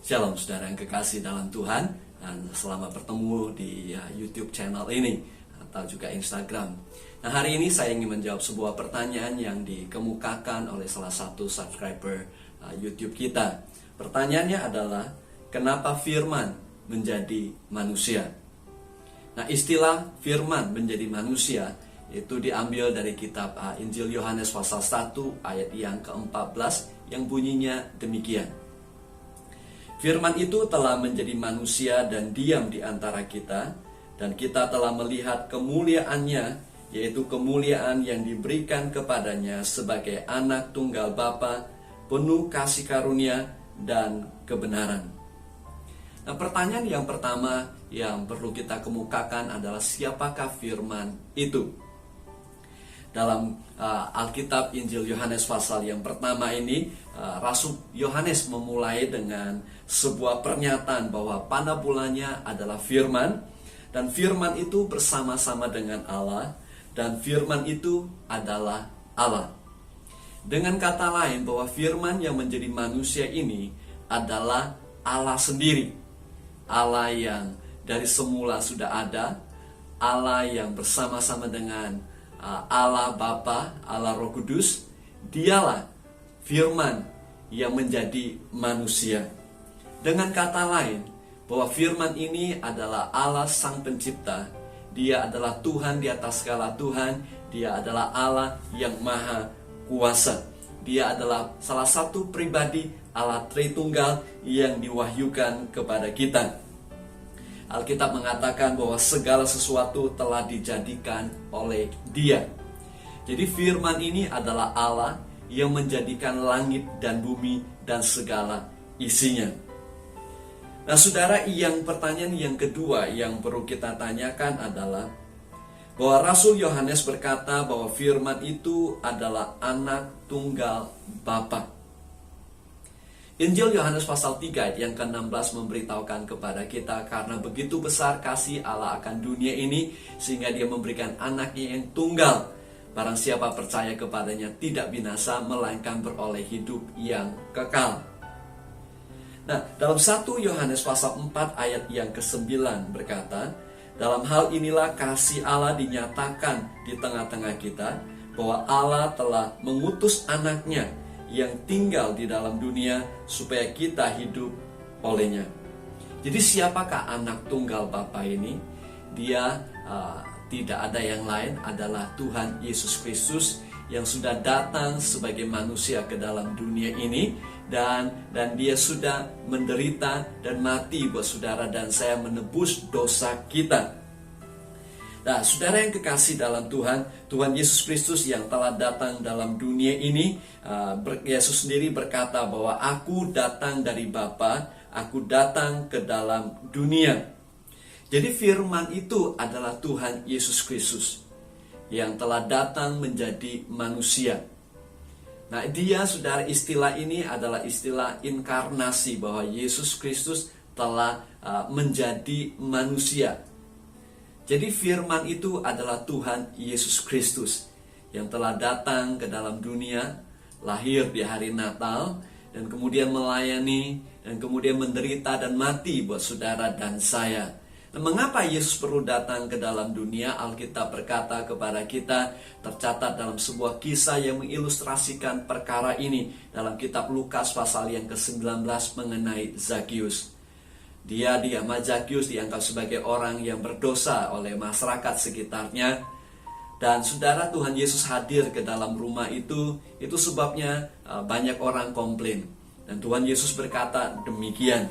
Shalom saudara yang kekasih dalam Tuhan, dan selamat bertemu di YouTube channel ini atau juga Instagram. Nah, hari ini saya ingin menjawab sebuah pertanyaan yang dikemukakan oleh salah satu subscriber YouTube kita. Pertanyaannya adalah, kenapa firman menjadi manusia? Nah, istilah firman menjadi manusia itu diambil dari kitab Injil Yohanes pasal 1 ayat yang ke-14 yang bunyinya demikian. Firman itu telah menjadi manusia dan diam di antara kita, dan kita telah melihat kemuliaannya, yaitu kemuliaan yang diberikan kepadanya sebagai anak tunggal Bapa, penuh kasih karunia dan kebenaran. Nah, pertanyaan yang pertama yang perlu kita kemukakan adalah, siapakah firman itu? Dalam Alkitab Injil Yohanes pasal yang pertama ini, Rasul Yohanes memulai dengan sebuah pernyataan bahwa pada bulannya adalah firman, dan firman itu bersama-sama dengan Allah, dan firman itu adalah Allah. Dengan kata lain, bahwa firman yang menjadi manusia ini adalah Allah sendiri. Allah yang dari semula sudah ada, Allah yang bersama-sama dengan Allah Bapa, Allah Roh Kudus. Dialah firman yang menjadi manusia. Dengan kata lain, bahwa firman ini adalah Allah Sang Pencipta. Dia adalah Tuhan di atas segala Tuhan. Dia adalah Allah yang Maha Kuasa. Dia adalah salah satu pribadi Allah Tritunggal yang diwahyukan kepada kita. Alkitab mengatakan bahwa segala sesuatu telah dijadikan oleh Dia. Jadi firman ini adalah Allah yang menjadikan langit dan bumi dan segala isinya. Nah, saudara, pertanyaan yang kedua yang perlu kita tanyakan adalah bahwa Rasul Yohanes berkata bahwa firman itu adalah anak tunggal Bapa. Injil Yohanes pasal 3 ayat yang ke-16 memberitahukan kepada kita, karena begitu besar kasih Allah akan dunia ini sehingga Dia memberikan anaknya yang tunggal, barang siapa percaya kepadanya tidak binasa melainkan beroleh hidup yang kekal. Nah, dalam 1 Yohanes pasal 4 ayat yang ke-9 berkata, dalam hal inilah kasih Allah dinyatakan di tengah-tengah kita, bahwa Allah telah mengutus anaknya yang tinggal di dalam dunia supaya kita hidup olehnya. Jadi siapakah anak tunggal Bapa ini? Dia tidak ada yang lain, adalah Tuhan Yesus Kristus yang sudah datang sebagai manusia ke dalam dunia ini, dan Dia sudah menderita dan mati buat saudara dan saya, menebus dosa kita. Nah, saudara yang kekasih dalam Tuhan, Tuhan Yesus Kristus yang telah datang dalam dunia ini, Yesus sendiri berkata bahwa aku datang dari Bapa, aku datang ke dalam dunia. Jadi firman itu adalah Tuhan Yesus Kristus yang telah datang menjadi manusia. Nah, Dia, saudara, istilah ini adalah istilah inkarnasi, bahwa Yesus Kristus telah menjadi manusia. Jadi firman itu adalah Tuhan Yesus Kristus yang telah datang ke dalam dunia, lahir di hari Natal, dan kemudian melayani, dan kemudian menderita dan mati buat saudara dan saya. Nah, mengapa Yesus perlu datang ke dalam dunia? Alkitab berkata kepada kita, tercatat dalam sebuah kisah yang mengilustrasikan perkara ini dalam kitab Lukas pasal yang ke-19 mengenai Zakius. Dia Zakius dianggap sebagai orang yang berdosa oleh masyarakat sekitarnya. Dan saudara, Tuhan Yesus hadir ke dalam rumah itu sebabnya banyak orang komplain. Dan Tuhan Yesus berkata demikian.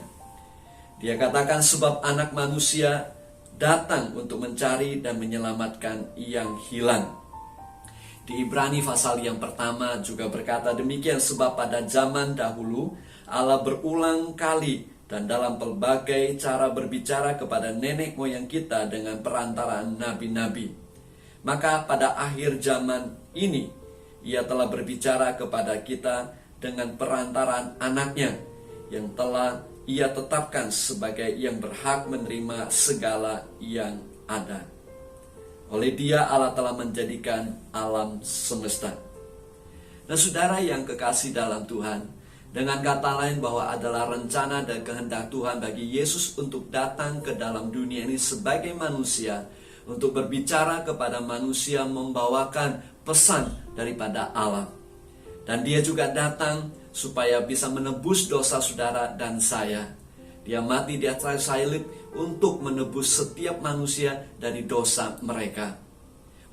Dia katakan, sebab anak manusia datang untuk mencari dan menyelamatkan yang hilang. Di Ibrani pasal yang pertama juga berkata demikian, sebab pada zaman dahulu Allah berulang kali dan dalam pelbagai cara berbicara kepada nenek moyang kita dengan perantaraan nabi-nabi. Maka pada akhir zaman ini Ia telah berbicara kepada kita dengan perantaraan anaknya, yang telah Ia tetapkan sebagai yang berhak menerima segala yang ada. Oleh Dia Allah telah menjadikan alam semesta. Nah, saudara yang kekasih dalam Tuhan, Dengan kata lain bahwa adalah rencana dan kehendak Tuhan bagi Yesus untuk datang ke dalam dunia ini sebagai manusia, untuk berbicara kepada manusia, membawakan pesan daripada Allah. Dan dia juga datang supaya bisa menebus dosa saudara dan saya. Dia mati di atas salib untuk menebus setiap manusia dari dosa mereka.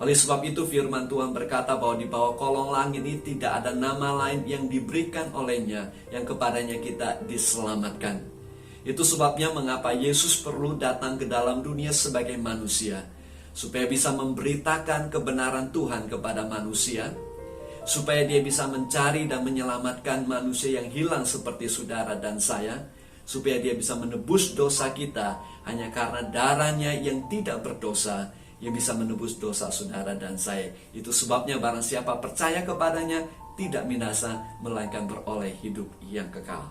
Oleh sebab itu firman Tuhan berkata bahwa di bawah kolong langit ini tidak ada nama lain yang diberikan olehnya yang kepadanya kita diselamatkan. Itu sebabnya mengapa Yesus perlu datang ke dalam dunia sebagai manusia, supaya bisa memberitakan kebenaran Tuhan kepada manusia, supaya dia bisa mencari dan menyelamatkan manusia yang hilang seperti saudara dan saya, supaya dia bisa menebus dosa kita hanya karena darahnya yang tidak berdosa yang bisa menebus dosa saudara dan saya. Itu sebabnya barang siapa percaya kepadanya tidak binasa, melainkan beroleh hidup yang kekal.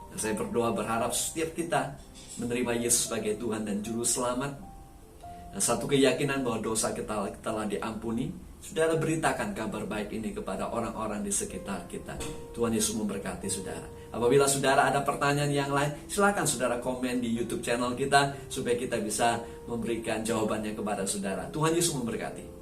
Dan saya berdoa berharap setiap kita menerima Yesus sebagai Tuhan dan Juru Selamat. Dan satu keyakinan bahwa dosa kita telah diampuni. Saudara, beritakan kabar baik ini kepada orang-orang di sekitar kita. Tuhan Yesus memberkati saudara. Apabila saudara ada pertanyaan yang lain, silakan saudara komen di YouTube channel kita supaya kita bisa memberikan jawabannya kepada saudara. Tuhan Yesus memberkati.